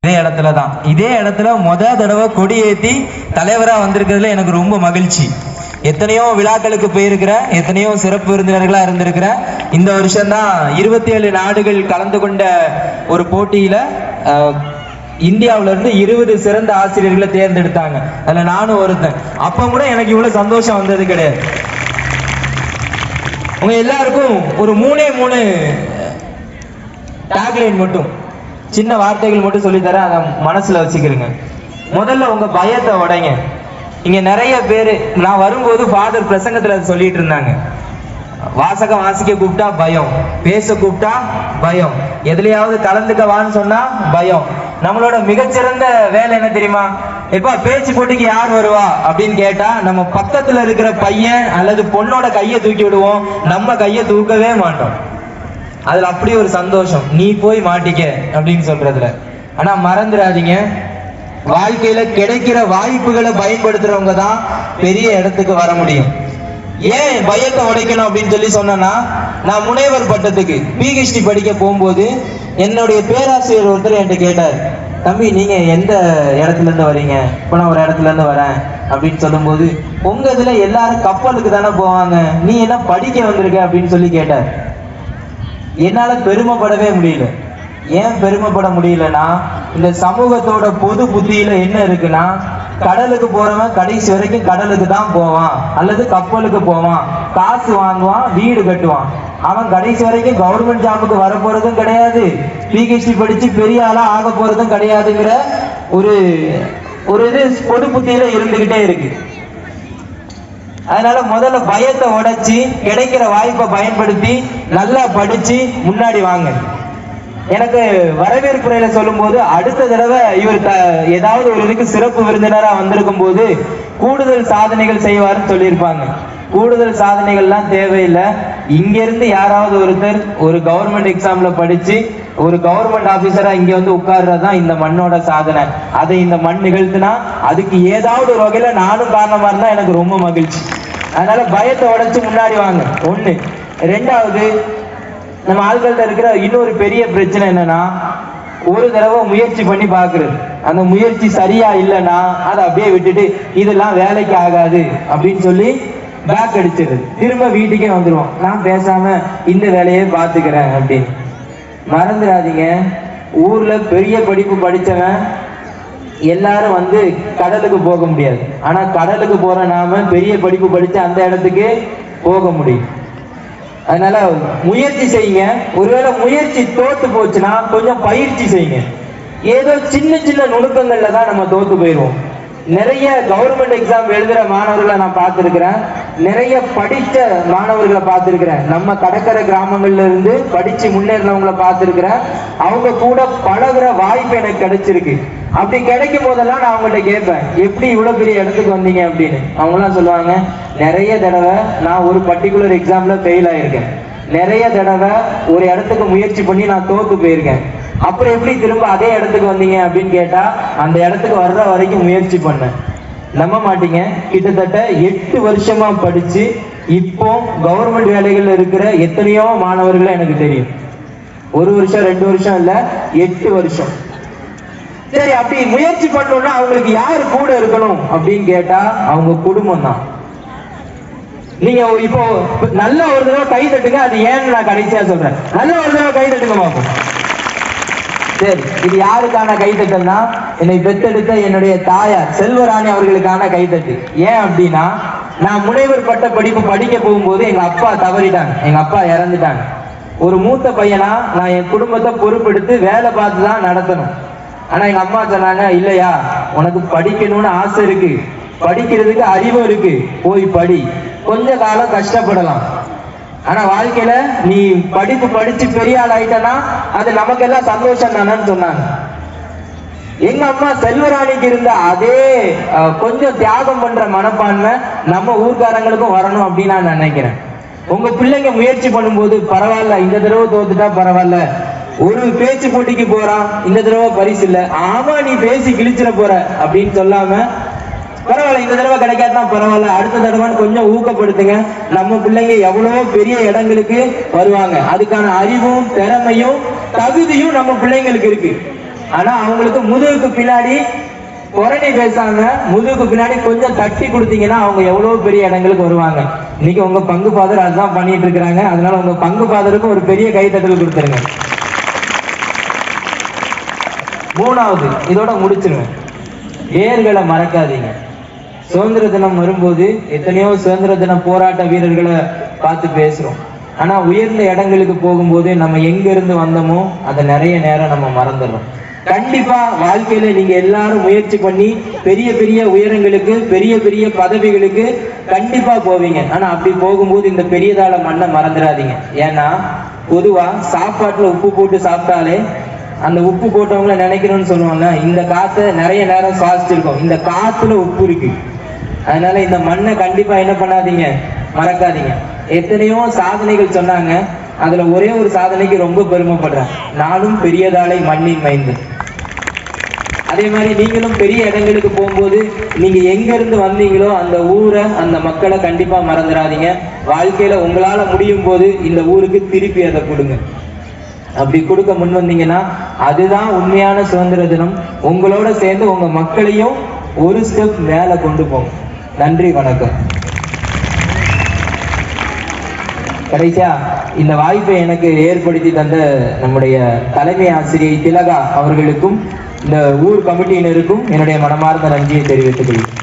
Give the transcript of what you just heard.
இதே இடத்துல தான், இதே இடத்துல தடவை கொடி ஏற்றி தலைவரா வந்திருக்கிறதுல எனக்கு ரொம்ப மகிழ்ச்சி. எத்தனையோ விழாக்களுக்கு போயிருக்கிறேன், எத்தனையோ சிறப்பு விருந்தினர்களா இருந்திருக்கிறேன். இந்த வருஷம்தான் 27 நாடுகள் கலந்து கொண்ட ஒரு போட்டியில இந்தியாவில இருந்து 20 சிறந்த ஆசிரியர்களை தேர்ந்தெடுத்தாங்க. அதுல நானும் ஒருத்தன். அப்ப கூட எனக்கு இவ்வளவு சந்தோஷம் வந்தது கிடையாது. உங்க எல்லாருக்கும் ஒரு 3 டேக்லைன் மட்டும், சின்ன வார்த்தைகள் மட்டும் சொல்லித்தரேன், அதை மனசுல வச்சுக்கிறீங்க. முதல்ல உங்க பயத்தை உடைங்க. இங்க நிறைய பேரு, நான் வரும்போது ஃபாதர் பிரசங்கத்துல சொல்லிட்டு இருந்தாங்க, வாசகம் வாசிக்க கூப்பிட்டா பயம், பேச கூப்பிட்டா பயம், எதுலையாவது கலந்துக்கவான்னு சொன்னா பயம். நம்மளோட மிகச்சிறந்த வேலை என்ன தெரியுமா? எப்ப பேச்சு போட்டிக்கு யார் வருவா அப்படின்னு கேட்டா நம்ம பக்கத்துல இருக்கிற பையன் அல்லது பொண்ணோட கையை தூக்கி விடுவோம், நம்ம கையை தூக்கவே மாட்டோம். அதுல அப்படி ஒரு சந்தோஷம், நீ போய் மாட்டிக்க அப்படின்னு சொல்றதுல. ஆனா மறந்துடாதீங்க, வாழ்க்கையில கிடைக்கிற வாய்ப்புகளை பயன்படுத்துறவங்க தான் பெரிய இடத்துக்கு வர முடியும். ஏன் பயத்தை உடைக்கணும் அப்படின்னு சொல்லி சொன்னா, நான் முனைவர் பட்டத்துக்கு PhD படிக்க போகும்போது என்னுடைய பேராசிரியர் ஒருத்தர் என்கிட்ட கேட்டார், தம்பி நீங்க எந்த இடத்துல இருந்து வரீங்க? இப்போ நான் ஒரு இடத்துல இருந்து வரேன் அப்படின்னு சொல்லும்போது, உங்க இதுல எல்லாரும் கப்பலுக்கு தானே போவாங்க, நீ என்ன படிக்க வந்திருக்க அப்படின்னு சொல்லி கேட்டார். என்னால பெருமைப்படவே முடியல. ஏன் பெருமைப்பட முடியலன்னா, இந்த சமூகத்தோட பொது புத்தியில என்ன இருக்குன்னா, கடலுக்கு போறவன் கடைசி வரைக்கும் கடலுக்கு தான் போவான் அல்லது கப்பலுக்கு போவான், காசு வாங்குவான், வீடு கட்டுவான். அவன் கடைசி வரைக்கும் கவர்மெண்ட் ஜாபுக்கு வர போறதும் கிடையாது, PhD படிச்சு பெரிய ஆளா ஆக போறதும் கிடையாதுங்கிற ஒரு இது பொது புத்தியில இருந்துகிட்டே இருக்கு. அதனால முதல்ல பயத்தை உடைச்சி கிடைக்கிற வாய்ப்பை பயன்படுத்தி நல்லா படிச்சு முன்னாடி வாங்க. எனக்கு வரவேற்புரையில சொல்லும் போது, அடுத்த தடவை இவர் ஏதாவது ஒரு இதுக்கு சிறப்பு விருந்தினரா வந்திருக்கும் போது கூடுதல் சாதனைகள் செய்வார்னு சொல்லியிருப்பாங்க. கூடுதல் சாதனைகள்லாம் தேவையில்லை. இங்க இருந்து யாராவது ஒருத்தர் ஒரு கவர்மெண்ட் எக்ஸாம்ல படிச்சு ஒரு கவர்மெண்ட் ஆபீசரா இங்க வந்து உட்கார்றதுதான் இந்த மண்ணோட சாதனை. அதை இந்த மண் நிகழ்த்தினா அதுக்கு ஏதாவது ஒரு வகையில நானும் காரணமா இருந்தா எனக்கு ரொம்ப மகிழ்ச்சி. அதனால பயத்தை உடைச்சு முன்னாடி வாங்க. ஒண்ணு. ரெண்டாவது, நம்ம ஆட்கள்கிட்ட இருக்கிற இன்னொரு பெரிய பிரச்சனை என்னன்னா, ஒரு தடவை முயற்சி பண்ணி பாக்குறது, அந்த முயற்சி சரியா இல்லைன்னா அதை அப்படியே விட்டுட்டு இதெல்லாம் வேலைக்கு ஆகாது அப்படின்னு சொல்லி பேக் அடிச்சிருது, திரும்ப வீட்டுக்கே வந்துருவோம், நான் பேசாம இந்த வேலையே பாத்துக்கிறேன் அப்படின்னு. மறந்துடாதீங்க, ஊர்ல பெரிய படிப்பு படிச்சவன் எல்லாரும் வந்து கடலுக்கு போக முடியாது. ஆனா கடலுக்கு போற நாம பெரிய படிப்பு படிச்சு அந்த இடத்துக்கு போக முடியும். அதனால முயற்சி செய்யுங்க. ஒருவேளை முயற்சி தோத்து போச்சுன்னா கொஞ்சம் பயிற்சி செய்யுங்க. ஏதோ சின்ன சின்ன நுணுக்கங்கள்ல தான் நம்ம தோத்து போயிடுவோம். நிறைய கவர்மெண்ட் எக்ஸாம் எழுதுற மாணவர்களை நான் பார்த்திருக்கிறேன், நிறைய படித்த மாணவர்களை பார்த்திருக்கிறேன், நம்ம கடற்கரை கிராமங்கள்ல இருந்து படிச்சு முன்னேறினவங்களை பார்த்திருக்கிறேன். அவங்க கூட பழகுற வாய்ப்பு எனக்கு கிடைச்சிருக்கு. அப்படி கிடைக்கும் போதெல்லாம் நான் அவங்கள்ட்ட கேட்பேன், எப்படி இவ்வளவு பெரிய இடத்துக்கு வந்தீங்க அப்படின்னு. அவங்களாம் சொல்லுவாங்க, நிறைய தடவை நான் ஒரு பர்டிகுலர் எக்ஸாம்ல ஃபெயில் ஆயிருக்கேன், நிறைய தடவை ஒரு இடத்துக்கு முயற்சி பண்ணி நான் தோத்து போயிருக்கேன், அப்புறம் எப்படி திரும்ப அதே இடத்துக்கு வந்தீங்க அப்படின்னு கேட்டா, அந்த இடத்துக்கு வர்ற வரைக்கும் முயற்சி பண்ணேன். நம்ப மாட்டீங்க, கிட்டத்தட்ட 8 வருஷமா படிச்சு இப்போ கவர்மெண்ட் வேலைகள்ல இருக்கிற எத்தனையோ மாணவர்கள் எனக்கு தெரியும். 1 வருஷம் 2 வருஷம் இல்ல, 8 வருஷம். சரி, அப்படி முயற்சி பண்ணணும்னா அவங்களுக்கு யாரு கூட இருக்கணும் அப்படின்னு கேட்டா அவங்க குடும்பம் தான். நீங்க இப்போ நல்ல ஒரு தடவை கை தட்டுங்க, அது ஏன்னு நான் கடைசியா சொல்றேன். நல்ல ஒரு தடவை கை தட்டுங்க பாப்போம். சரி, இது யாருக்கான கைத்தட்டல்னா, என்னை பெற்றெடுத்த என்னுடைய தாயார் செல்வராணி அவர்களுக்கான கைத்தட்டு. ஏன் அப்படின்னா, நான் முனைவர் பட்ட படிப்பு படிக்க போகும்போது எங்க அப்பா தவறிட்டாங்க, எங்க அப்பா இறந்துட்டாங்க. ஒரு மூத்த பையனா நான் என் குடும்பத்தை பொறுப்பெடுத்து வேலை பார்த்து தான் நடத்தணும். ஆனா எங்க அம்மா சொன்னாங்க, இல்லையா உனக்கு படிக்கணும்னு ஆசை இருக்கு, படிக்கிறதுக்கு அறிவு இருக்கு, போய் படி, கொஞ்ச காலம் கஷ்டப்படலாம், ஆனா வாழ்க்கையில நீ படிப்பு படிச்சு பெரிய ஆள் ஆயிட்டனா அது நமக்கெல்லாம் சந்தோஷம் தானேன்னு சொன்னாங்க. எங்க அம்மா செல்வராணிக்கு இருந்த அதே கொஞ்சம் தியாகம் பண்ற மனப்பான்மை நம்ம ஊர்க்காரங்களுக்கும் வரணும் அப்படின்னு நான் நினைக்கிறேன். உங்க பிள்ளைங்க முயற்சி பண்ணும்போது, பரவாயில்ல இந்த தடவை தோத்துட்டா பரவாயில்ல, ஒரு பேச்சு போட்டிக்கு போறான் இந்த தடவை பரிசு இல்ல, ஆமா நீ பேசி கிழிச்சிட போற அப்படின்னு சொல்லாம, பரவாயில்ல இந்த தடவை கிடைக்காதான் பரவாயில்ல, அடுத்த தடவை கொஞ்சம் ஊக்கப்படுத்துங்க. நம்ம பிள்ளைங்க எவ்வளவோ பெரிய இடங்களுக்கு வருவாங்க, அதுக்கான அறிவும் திறமையும் தகுதியும் நம்ம பிள்ளைங்களுக்கு இருக்கு. ஆனா அவங்களுக்கு முதுகுக்கு பின்னாடி புரணி பேசாம முதுகுக்கு பின்னாடி கொஞ்சம் தட்டி கொடுத்தீங்கன்னா அவங்க எவ்வளவு பெரிய இடங்களுக்கு வருவாங்க. இன்னைக்கு உங்க பங்கு ஃபாதர் அதுதான் பண்ணிட்டு இருக்கிறாங்க. அதனால உங்க பங்கு ஃபாதருக்கும் ஒரு பெரிய கைத்தட்டல் கொடுத்துருங்க. மூணாவது, இதோட முடிச்சிருவேன், ஏர்களை மறக்காதீங்க. சுதந்திர தினம் வரும்போது எத்தனையோ சுதந்திர தின போராட்ட வீரர்களை பார்த்து பேசுறோம். ஆனா உயர்ந்த இடங்களுக்கு போகும்போது நம்ம எங்க இருந்து வந்தோமோ அதை நிறைய நேரம் நம்ம மறந்துடுறோம். கண்டிப்பா வாழ்க்கையில நீங்க எல்லாரும் முயற்சி பண்ணி பெரிய பெரிய உயரங்களுக்கு பெரிய பெரிய பதவிகளுக்கு கண்டிப்பா போவீங்க. ஆனா அப்படி போகும்போது இந்த பெரியதால மண்ணை மறந்துடாதீங்க. ஏன்னா பொதுவா சாப்பாட்டுல உப்பு போட்டு சாப்பிட்டாலே அந்த உப்பு போட்டவங்கள நினைக்கணும்னு சொல்லுவாங்க. இந்த காத்தை நிறைய நேரம் சுவாசிச்சிருக்கோம், இந்த காத்துல உப்பு இருக்கு. அதனால இந்த மண்ணை கண்டிப்பா என்ன பண்ணாதீங்க, மறக்காதீங்க. எத்தனையோ சாதனைகள் சொன்னாங்க, அதுல ஒரே ஒரு சாதனைக்கு ரொம்ப பெருமைப்படுறேன், நானும் பெரியதாலை மண்ணின் மைந்து. அதே மாதிரி நீங்களும் பெரிய இடங்களுக்கு போகும்போது நீங்க எங்க இருந்து வந்தீங்களோ அந்த ஊரை அந்த மக்களை கண்டிப்பா மறந்துடாதீங்க. வாழ்க்கையில உங்களால முடியும் போது இந்த ஊருக்கு திருப்பி அதை கொடுங்க. அப்படி கொடுக்க முன் வந்தீங்கன்னா அதுதான் உண்மையான சுதந்திர தினம். உங்களோட சேர்ந்து உங்க மக்களையும் ஒரு ஸ்டெப் மேல கொண்டு போகும். நன்றி, வணக்கம். கடைசியா இந்த வாய்ப்பை எனக்கு ஏற்படுத்தி தந்த நம்முடைய தலைமை ஆசிரியை திலகா அவர்களுக்கும் இந்த ஊர் கமிட்டியினருக்கும் என்னுடைய மனமார்ந்த நன்றியை தெரிவித்துக் கொள்கிறேன்.